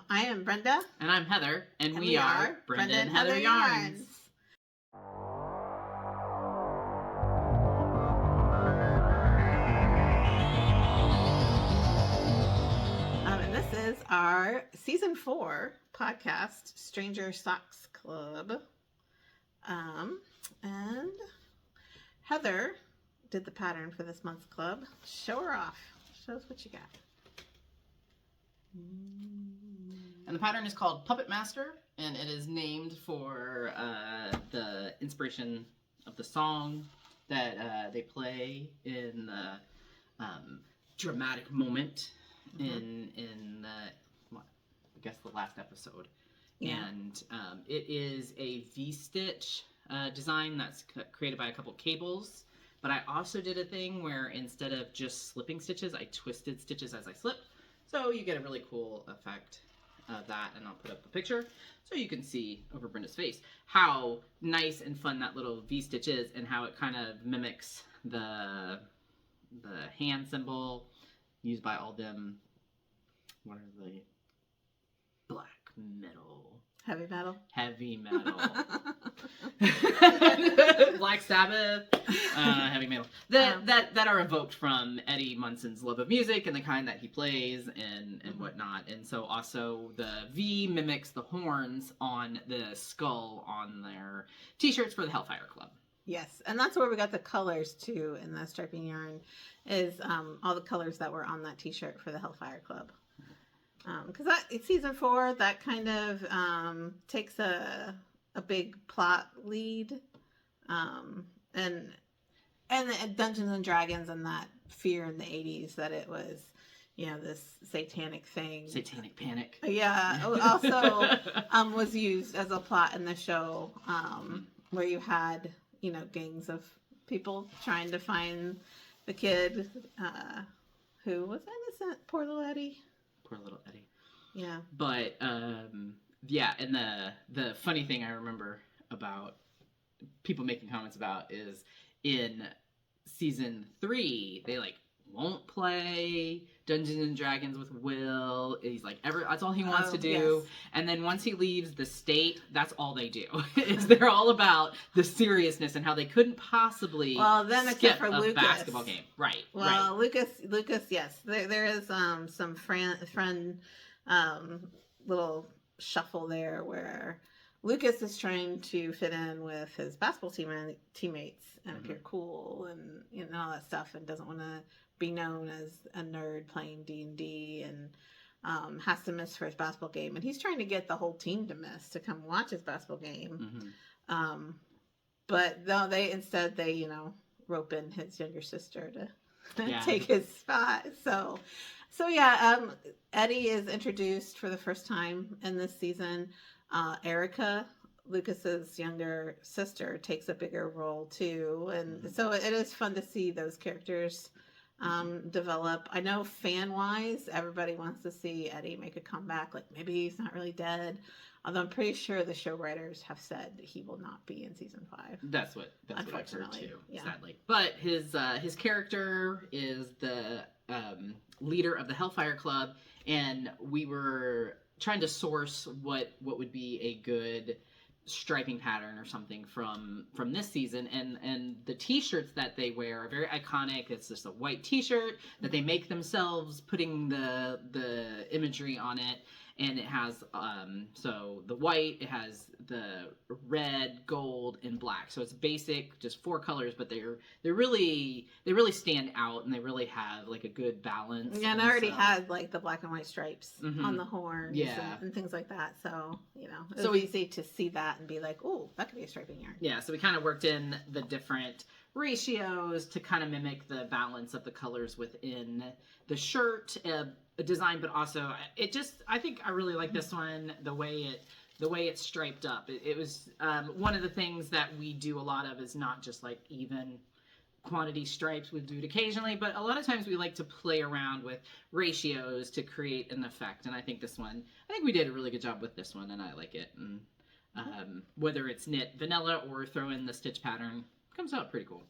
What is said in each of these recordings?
I am Brenda. And I'm Heather. And we are Brenda and Heather Yarns. And this is our season 4 podcast, Stranger Socks Club. And Heather did the pattern for this month's club. Show her off. Show us what you got. And the pattern is called Puppet Master, and it is named for the inspiration of the song that they play in the dramatic moment in I guess the last episode. Yeah. And it is a V-stitch design that's created by a couple cables. But I also did a thing where instead of just slipping stitches, I twisted stitches as I slipped. So you get a really cool effect of that, and I'll put up a picture so you can see over Brenda's face how nice and fun that little V-stitch is, and how it kind of mimics the hand symbol used by all them. What are they? Black metal. Heavy metal. Heavy metal. Black Sabbath. Heavy metal. That are evoked from Eddie Munson's love of music and the kind that he plays and whatnot. And so also the V mimics the horns on the skull on their t-shirts for the Hellfire Club. Yes, and that's where we got the colors too in the striping yarn, is all the colors that were on that t-shirt for the Hellfire Club. Because it's season 4, that kind of takes a big plot lead, and Dungeons and Dragons and that fear in the 80s that it was, this satanic thing. Satanic panic. Yeah. Also, was used as a plot in the show, where you had, gangs of people trying to find the kid, who was innocent. Poor little Eddie. Poor little Eddie. Yeah. But yeah, and the funny thing I remember about people making comments about is in season 3 they won't play Dungeons and Dragons with Will. He's that's all he wants to do. Yes. And then once he leaves the state, that's all they do. Is they're all about the seriousness and how they couldn't possibly skip a Lucas. Basketball game. Right. Well, right. Lucas, yes. There is some friend little shuffle there where Lucas is trying to fit in with his basketball teammates and appear cool and all that stuff, and doesn't want to be known as a nerd playing D&D, and has to miss for his basketball game, and he's trying to get the whole team to miss to come watch his basketball game. But no, they rope in his younger sister to take his spot. So yeah, Eddie is introduced for the first time in this season. Erica, Lucas's younger sister, takes a bigger role too, and so it is fun to see those characters develop. I know fan-wise, everybody wants to see Eddie make a comeback. Maybe he's not really dead. Although I'm pretty sure the show writers have said he will not be in season 5. That's what I've heard too. Yeah. Sadly, but his character is the leader of the Hellfire Club, and we were trying to source what would be a good striping pattern or something from this season, and the t-shirts that they wear are very iconic. It's just a white t-shirt that they make themselves, putting the imagery on it, and it has so the white, it has the red, gold, and black. So it's basic, just 4 colors, but they really stand out, and they really have a good balance. Yeah, and I already had the black and white stripes on the horns, and things like that. So it was easy to see that and be oh, that could be a striping yarn. Yeah, so we kind of worked in the different ratios to kind of mimic the balance of the colors within the shirt design, but also I think I really like this one, the way it's striped up. It was one of the things that we do a lot of is not just even quantity stripes. We do it occasionally, but a lot of times we like to play around with ratios to create an effect, and I think we did a really good job with this one, and I like it. And whether it's knit vanilla or throw in the stitch pattern, comes out pretty cool.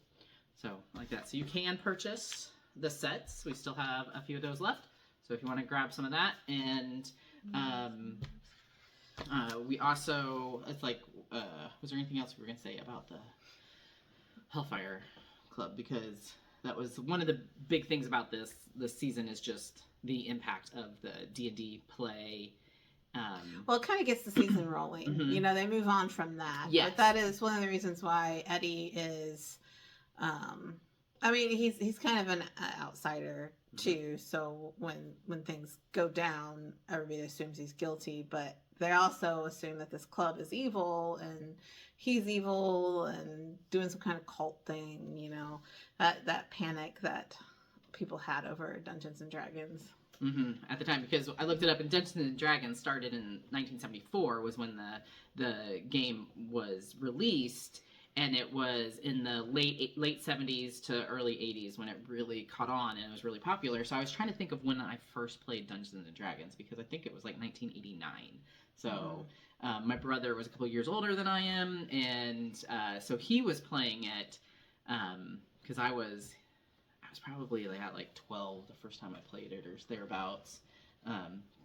So like that. So you can purchase the sets. We still have a few of those left. So if you want to grab some of that, and we also, it's like, was there anything else we were going to say about the Hellfire Club? Because that was one of the big things about this season, is just the impact of the D&D play. Well, it kind of gets the season rolling. Mm-hmm. You know, they move on from that. Yes. But that is one of the reasons why Eddie is, I mean, he's kind of an outsider too. So when things go down, everybody assumes he's guilty, but they also assume that this club is evil and he's evil and doing some kind of cult thing, you know, that panic that people had over Dungeons and Dragons. Mm-hmm. At the time, because I looked it up, and Dungeons and Dragons started in 1974 was when the game was released, and it was in the late 70s to early 80s when it really caught on and it was really popular. So I was trying to think of when I first played Dungeons and Dragons, because I think it was like 1989. So my brother was a couple years older than I am, and so he was playing it because I was probably at like 12 the first time I played it, or thereabouts.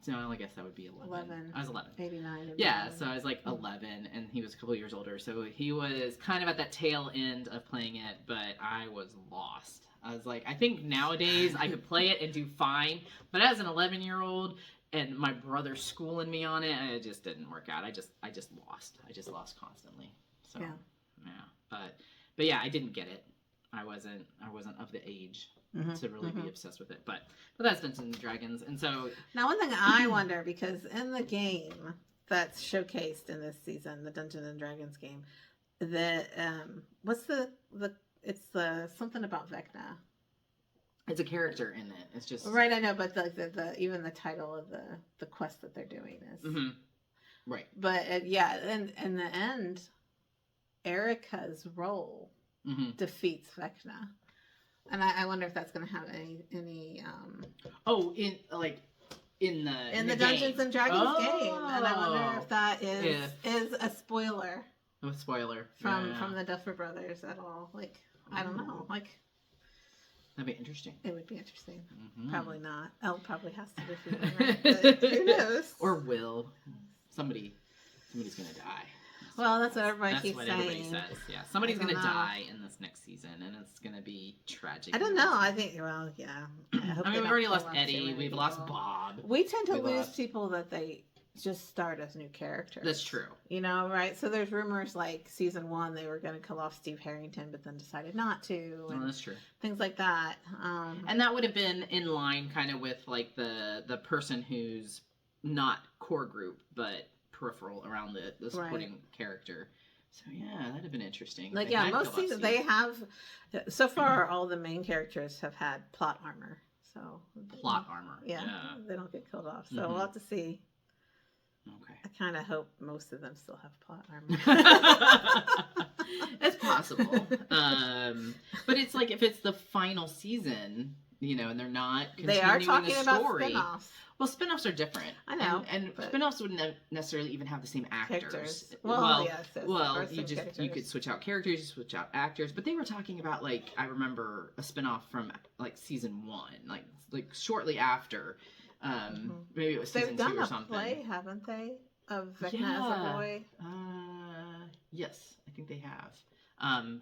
So I guess that would be 11. I was 11. 89. Yeah, so I was like 11, and he was a couple years older. So he was kind of at that tail end of playing it, but I was lost. I was like, I think nowadays I could play it and do fine, but as an 11-year-old and my brother schooling me on it, it just didn't work out. I just lost. I just lost constantly. So yeah. But yeah, I didn't get it. I wasn't of the age to really be obsessed with it, but that's Dungeons and Dragons. And so now, one thing I wonder, because in the game that's showcased in this season, the Dungeons and Dragons game, the what's the it's the something about Vecna. It's a character in it. It's just right. I know, but the even the title of the quest that they're doing is right. But yeah, and in the end, Erica's role defeats Vecna, and I wonder if that's going to have any in the Dungeons and Dragons game, and I wonder if that is a spoiler. A spoiler from the Duffer Brothers at all. Like, I don't know. Like, that'd be interesting. It would be interesting. Probably not. Elle probably has to defeat him, right? But who knows? Or will. Somebody's gonna die. Well, that's what everybody keeps saying. That's what everybody says. Yeah, somebody's gonna die in this next season, and it's gonna be tragic. I don't know. I think. Well, yeah. I mean, we've already lost Eddie. We've lost Bob. We tend to lose people that they just start as new characters. That's true. You know, right? So there's rumors like season 1 they were going to kill off Steve Harrington, but then decided not to. And that's true. Things like that. And that would have been in line kind of with like the person who's not core group, but peripheral around the supporting character. So yeah, that'd have been interesting. Like most seasons they have. So far, all the main characters have had plot armor. So plot armor. Yeah, they don't get killed off. So we'll have to see. Okay. I kind of hope most of them still have plot armor. It's possible. But it's like if it's the final season, you know, and they're not continuing they are talking the about story. Spin-offs. Well, spin-offs are different. I know. And spin-offs wouldn't necessarily even have the same actors. Well, yes. You could switch out characters, you switch out actors. But they were talking about, like, I remember a spin-off from, like, season 1, like shortly after. Maybe it was season 2 or something. They've done a play, haven't they? Of Vecna as a boy? Yes, I think they have.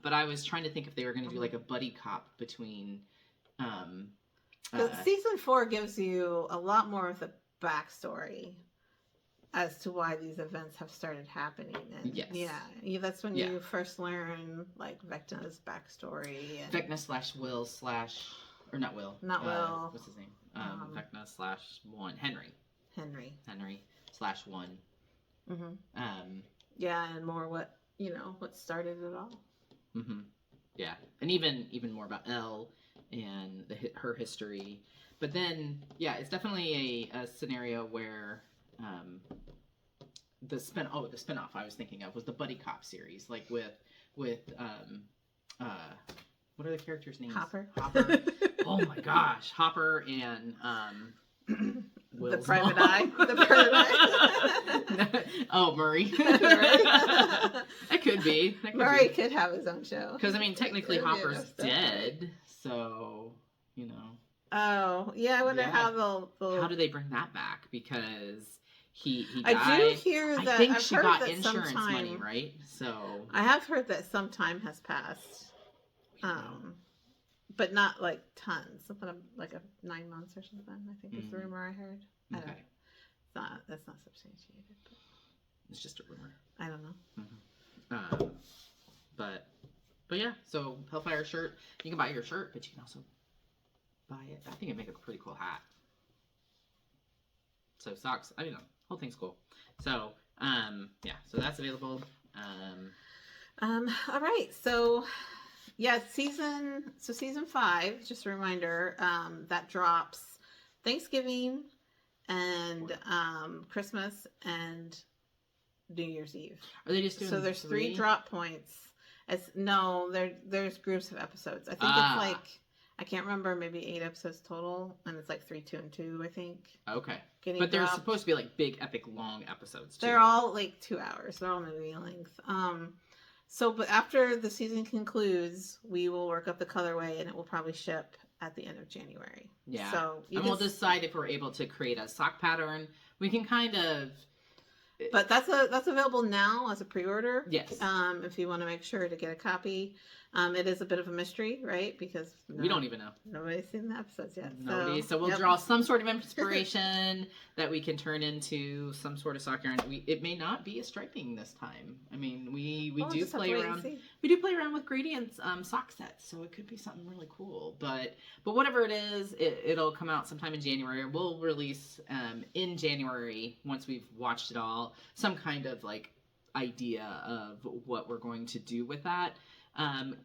But I was trying to think if they were going to do, like, a buddy cop between... season 4 gives you a lot more of the backstory as to why these events have started happening. And yeah, that's when you first learn like Vecna's backstory. And Vecna/Will/ or not Will. Not Will. What's his name? Vecna/1 Henry/1. Yeah, and more what started it all. Yeah, and even more about Elle and her history. But then, yeah, it's definitely a scenario where the spinoff I was thinking of was the buddy cop series, like with what are the characters' names? Hopper. Oh my gosh, Hopper and the Private Eye. The Private Eye. Oh, Murray. It could be. Murray could have his own show. Because I mean, technically, Hopper's dead, so you know. Oh, yeah. I wonder Yeah. how they'll. How do they bring that back? Because he I died. do hear I that. think I've she heard got that insurance sometime. money, right? So I have heard that some time has passed. we don't know. But not like tons. Something like a 9 months or something. I think is the Mm. rumor I heard. I don't know. Okay, That's not substantiated. But it's just a rumor. I don't know. But yeah. So Hellfire shirt. You can buy your shirt, but you can also buy it. I think it'd make a pretty cool hat. So socks. I don't know. Whole thing's cool. So yeah. So that's available. All right. So yeah, season 5. Just a reminder. That drops Thanksgiving and Christmas and New Year's Eve. Are they just doing? So there's 3 drop points. There's groups of episodes. I think it's like, I can't remember, maybe 8 episodes total, and it's like 3, 2, and 2, I think. Okay. But they're supposed to be like big, epic, long episodes too. They're all like 2 hours. They're all movie length. But after the season concludes, we will work up the colorway, and it will probably ship at the end of January. Yeah. So we'll decide if we're able to create a sock pattern. We can kind of. But that's available now as a pre-order. Yes. If you want to make sure to get a copy. It is a bit of a mystery, right? Because we don't even know. Nobody's seen the episodes yet. Nobody. So we'll draw some sort of inspiration that we can turn into some sort of sock yarn. It may not be a striping this time. I mean, we do play around. We do play around with gradients sock sets, so it could be something really cool. But whatever it is, it'll come out sometime in January. We'll release in January, once we've watched it all, some kind of like idea of what we're going to do with that.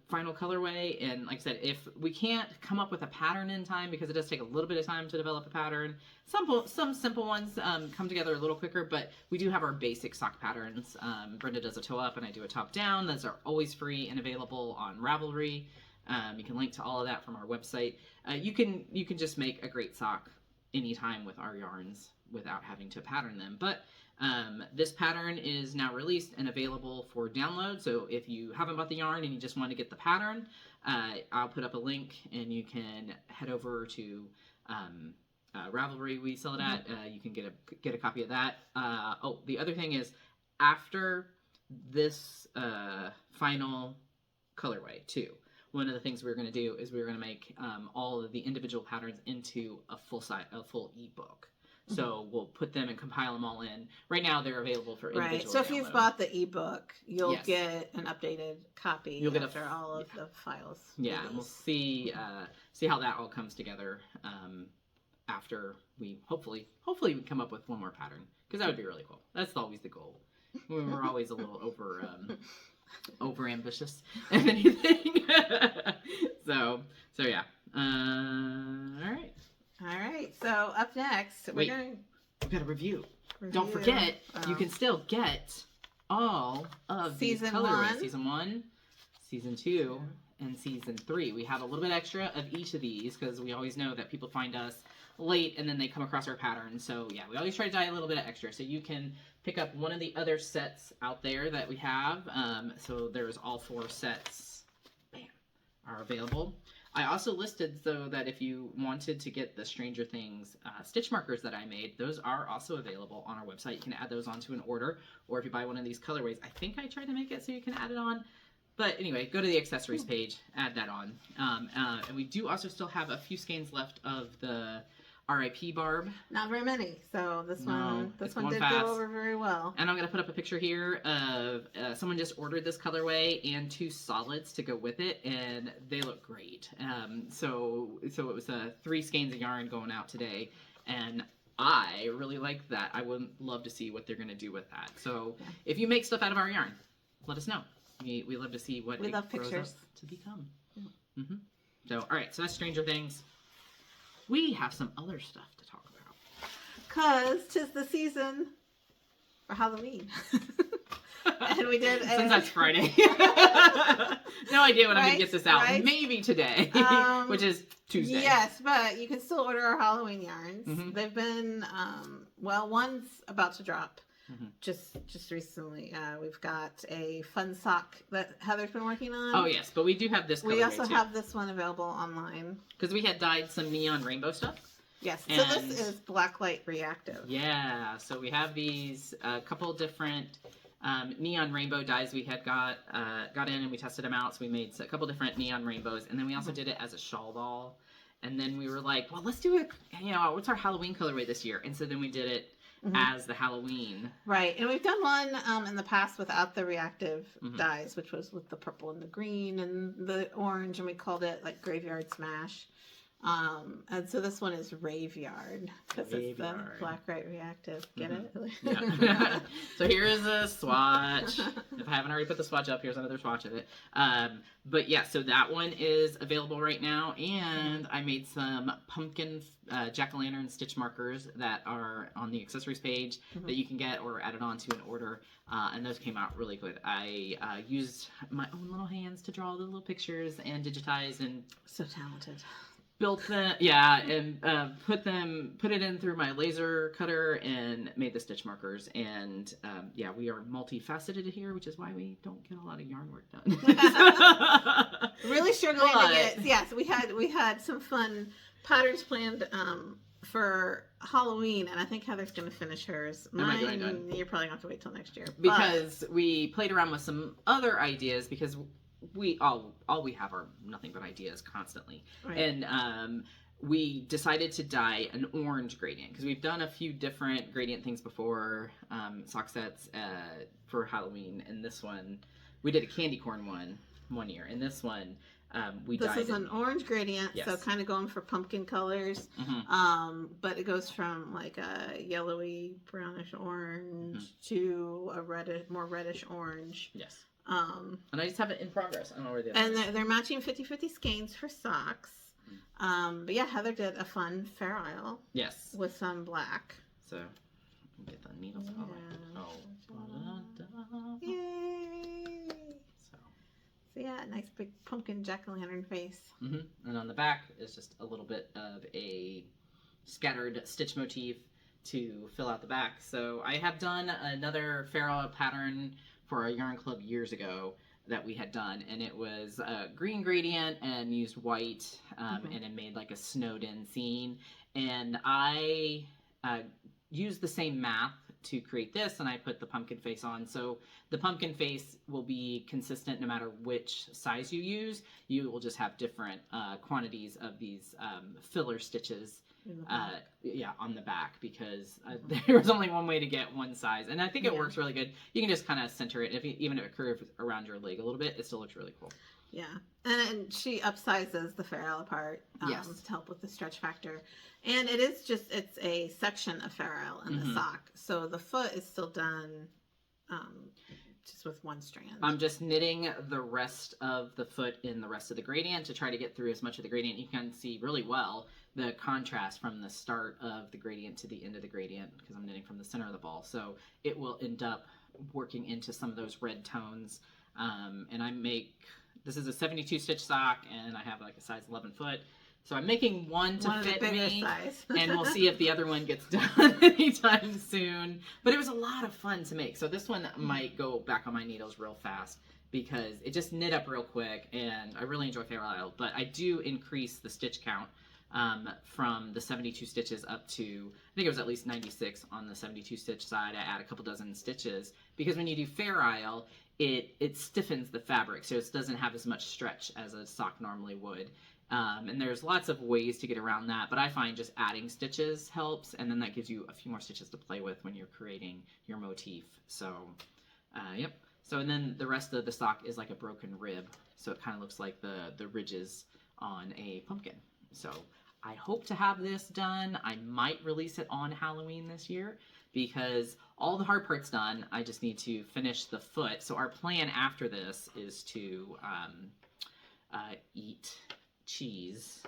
Final colorway, and like I said, if we can't come up with a pattern in time, because it does take a little bit of time to develop a pattern, some simple ones come together a little quicker, but we do have our basic sock patterns. Brenda does a toe up and I do a top down. Those are always free and available on Ravelry. You can link to all of that from our website. You can just make a great sock anytime with our yarns without having to pattern them. But this pattern is now released and available for download. So if you haven't bought the yarn and you just want to get the pattern, I'll put up a link and you can head over to Ravelry. We sell it at. You can get a copy of that. The other thing is, after this final colorway too, one of the things we're going to do is we're going to make all of the individual patterns into a full ebook. So we'll put them and compile them all in. Right now, they're available for individual Right. So if you've bought the ebook, you'll Yes. get an updated copy after all of the files. Yeah, and we'll see how that all comes together after we hopefully we come up with one more pattern, because that would be really cool. That's always the goal. We're always a little over ambitious, if anything. so yeah. All right. So up next, we've got a review. Don't forget, you can still get all of these colorways. Season 1, Season 2, and Season 3. We have a little bit extra of each of these, because we always know that people find us late and then they come across our patterns. So yeah, we always try to die a little bit of extra. So you can pick up one of the other sets out there that we have. So there's all 4 sets, are available. I also listed so that if you wanted to get the Stranger Things stitch markers that I made, those are also available on our website. You can add those onto an order, or if you buy one of these colorways, I think I tried to make it so you can add it on. But anyway, go to the accessories page, add that on. And we do also still have a few skeins left of the RIP barb. Not very many, so this one did fast. go over very well. And I'm going to put up a picture here of someone just ordered this colorway and 2 solids to go with it, and they look great. So it was 3 skeins of yarn going out today, and I really like that. I would love to see what they're going to do with that. So if you make stuff out of our yarn, let us know. We love to see what it grows up to become. Yeah. So, all right, so that's Stranger Things. We have some other stuff to talk about. 'Cause 'tis the season for Halloween. And we did. Since that's Friday. No idea when I'm going to get this out. Right? Maybe today, which is Tuesday. Yes, but you can still order our Halloween yarns. They've been, one's about to drop. just recently. We've got a fun sock that Heather's been working on. Oh yes, but we do have this colorway We also too. have this one available online. Because we had dyed some neon rainbow stuff. Yes, and so this is blacklight reactive. Yeah, so we have these a couple different neon rainbow dyes we had got in, and we tested them out. So we made a couple different neon rainbows, and then we also did it as a shawl ball. And then we were like, well, let's do it. What's our Halloween colorway this year? And so then we did it as the Halloween. Right, and we've done one in the past without the reactive dyes, which was with the purple and the green and the orange, and we called it like Graveyard Smash. And so this one is Raveyard because it's the black-white reactive. Get it? Yeah. So here is a swatch. If I haven't already put the swatch up, here's another swatch of it. But yeah, so that one is available right now, and I made some pumpkin jack-o'-lantern stitch markers that are on the accessories page that you can get or add it on to an order, and those came out really good. I used my own little hands to draw the little pictures and digitize and so talented. Built them, and put it in through my laser cutter and made the stitch markers. And we are multifaceted here, which is why we don't get a lot of yarn work done. Really struggling to get. Yes, we had some fun patterns planned for Halloween, and I think Heather's going to finish hers. Mine, you're probably going to have to wait till next year because we played around with some other ideas because. We have are nothing but ideas constantly, right. And we decided to dye an orange gradient because we've done a few different gradient things before, sock sets for Halloween, and this one we did a candy corn one year, and this one this is an orange gradient, yes. So kind of going for pumpkin colors, but it goes from like a yellowy brownish orange to a more reddish orange. Yes. And I just have it in progress. I don't know where the other and they're matching 50-50 skeins for socks. But yeah, Heather did a fun Fair Isle. Yes. With some black. So, get the needles out. Oh. Yay! So yeah, nice big pumpkin jack-o'-lantern face. And on the back is just a little bit of a scattered stitch motif to fill out the back. So I have done another Fair Isle pattern for a yarn club years ago that we had done, and it was a green gradient and used white, and it made like a snowed in scene. And I used the same math to create this, and I put the pumpkin face on. So the pumpkin face will be consistent no matter which size you use. You will just have different quantities of these filler stitches on the back, because there was only one way to get one size, and I think it works really good. You can just kind of center it. Even if it curves around your leg a little bit, it still looks really cool. Yeah, and she upsizes the Fair Isle part to help with the stretch factor, and it's a section of Fair Isle in the sock, so the foot is still done just with one strand. I'm just knitting the rest of the foot in the rest of the gradient to try to get through as much of the gradient. You can see really well the contrast from the start of the gradient to the end of the gradient, because I'm knitting from the center of the ball. So it will end up working into some of those red tones. And this is a 72 stitch sock, and I have like a size 11 foot. So I'm making one to fit me, and we'll see if the other one gets done anytime soon. But it was a lot of fun to make. So this one might go back on my needles real fast, because it just knit up real quick, and I really enjoy Fair Isle. But I do increase the stitch count from the 72 stitches up to, I think it was at least 96 on the 72 stitch side. I add a couple dozen stitches, because when you do Fair Isle, it stiffens the fabric, so it doesn't have as much stretch as a sock normally would. And there's lots of ways to get around that, but I find just adding stitches helps, and then that gives you a few more stitches to play with when you're creating your motif. So, yep. So, and then the rest of the sock is like a broken rib, so it kind of looks like the ridges on a pumpkin. So I hope to have this done. I might release it on Halloween this year, because all the hard part's done. I just need to finish the foot. So our plan after this is to eat cheese,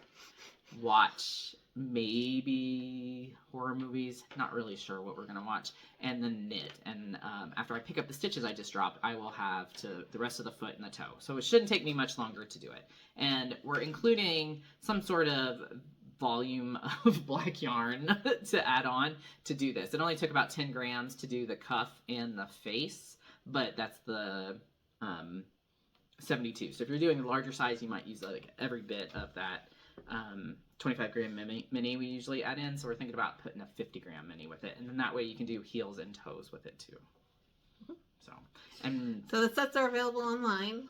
watch maybe horror movies, not really sure what we're gonna watch, and then knit. And after I pick up the stitches I just dropped, I will have the rest of the foot and the toe. So it shouldn't take me much longer to do it. And we're including some sort of volume of black yarn to add on to do this. It only took about 10 grams to do the cuff and the face, but that's the 72. So if you're doing a larger size, you might use like every bit of that 25 gram mini we usually add in. So we're thinking about putting a 50 gram mini with it. And then that way you can do heels and toes with it too. So the sets are available online.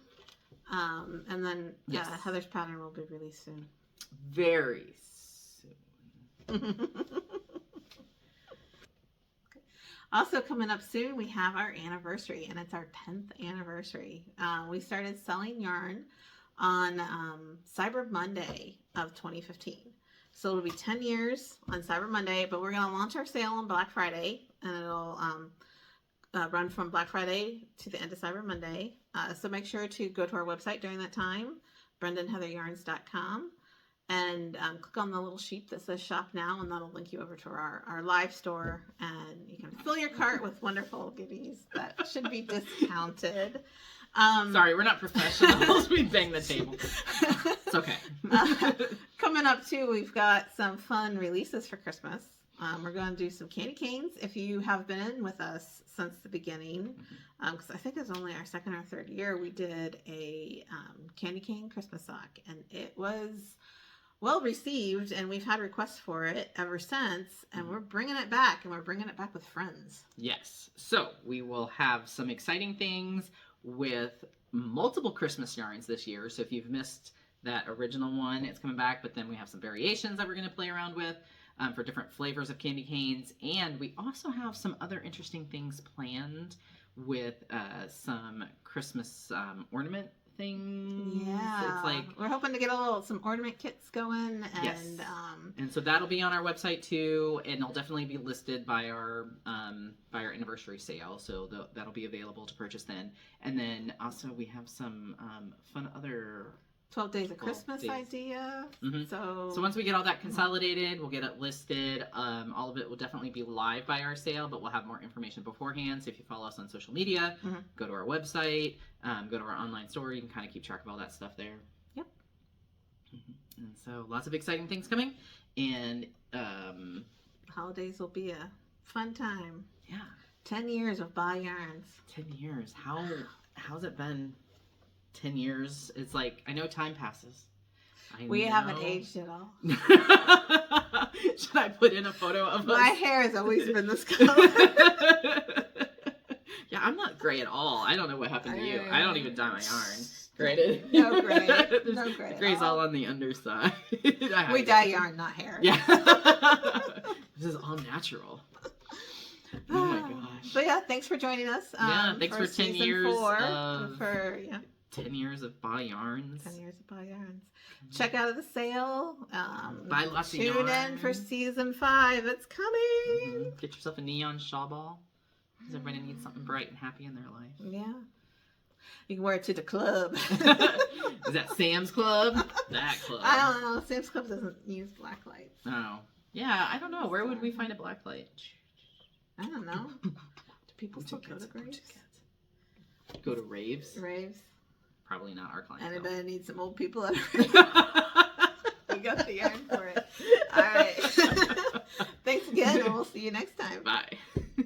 And then yes. Heather's pattern will be released soon. Very soon. Also coming up soon, we have our anniversary, and it's our 10th anniversary. We started selling yarn on Cyber Monday of 2015. So it'll be 10 years on Cyber Monday, but we're going to launch our sale on Black Friday, and it'll run from Black Friday to the end of Cyber Monday. So make sure to go to our website during that time, brendaandheatheryarns.com, and click on the little sheep that says shop now, and that'll link you over to our live store, and you can fill your cart with wonderful goodies that should be discounted. Sorry, we're not professionals. We bang the table. It's okay. Coming up too, we've got some fun releases for Christmas. We're going to do some candy canes. If you have been with us since the beginning, because I think it's only our second or third year, we did a candy cane Christmas sock, and it was well received, and we've had requests for it ever since, and we're bringing it back, and we're bringing it back with friends. Yes. So we will have some exciting things with multiple Christmas yarns this year. So if you've missed that original one, it's coming back, but then we have some variations that we're going to play around with for different flavors of candy canes. And we also have some other interesting things planned with some Christmas ornament things. Yeah, it's like we're hoping to get some ornament kits going, and yes. And so that'll be on our website too, and it'll definitely be listed by our anniversary sale. So that'll be available to purchase then. And then also we have some fun other 12 days of Christmas idea. Mm-hmm. So once we get all that consolidated, we'll get it listed. All of it will definitely be live by our sale, but we'll have more information beforehand. So if you follow us on social media, go to our website, go to our online store, you can kind of keep track of all that stuff there. Yep. And so lots of exciting things coming. And holidays will be a fun time. Yeah. 10 years of Buy Yarns. 10 years. How's it been? 10 years. It's like, I know time passes. We haven't aged at all. Should I put in a photo of My us? hair has always been this color. Yeah, I'm not gray at all. I don't know what happened to you. I don't even dye my yarn. Granted. No gray. No gray. The gray's all on the underside. We dye yarn, not hair. Yeah. This is all natural. Oh my gosh. But yeah, thanks for joining us. Yeah, thanks for 10 years 10 years of Buy Yarns. 10 years of Buy Yarns. Check out the sale. Buy lots of yarn. Tune in for season 5. It's coming. Get yourself a neon shawl ball. Because everybody needs something bright and happy in their life. Yeah. You can wear it to the club. Is that Sam's Club? That club. I don't know. Sam's Club doesn't use black lights. Oh. Yeah, I don't know. Where would we find a black light? I don't know. Do people still go to graves? Go to raves? Raves. Probably not our client. Anybody need some old people at a rave? We got the yarn for it. All right. Thanks again, and we'll see you next time. Bye. No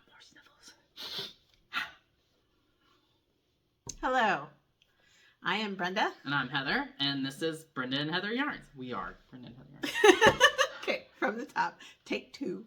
more sniffles. Hello. I am Brenda. And I'm Heather, and this is Brenda and Heather Yarns. We are Brenda and Heather Yarns. Okay, from the top. Take 2.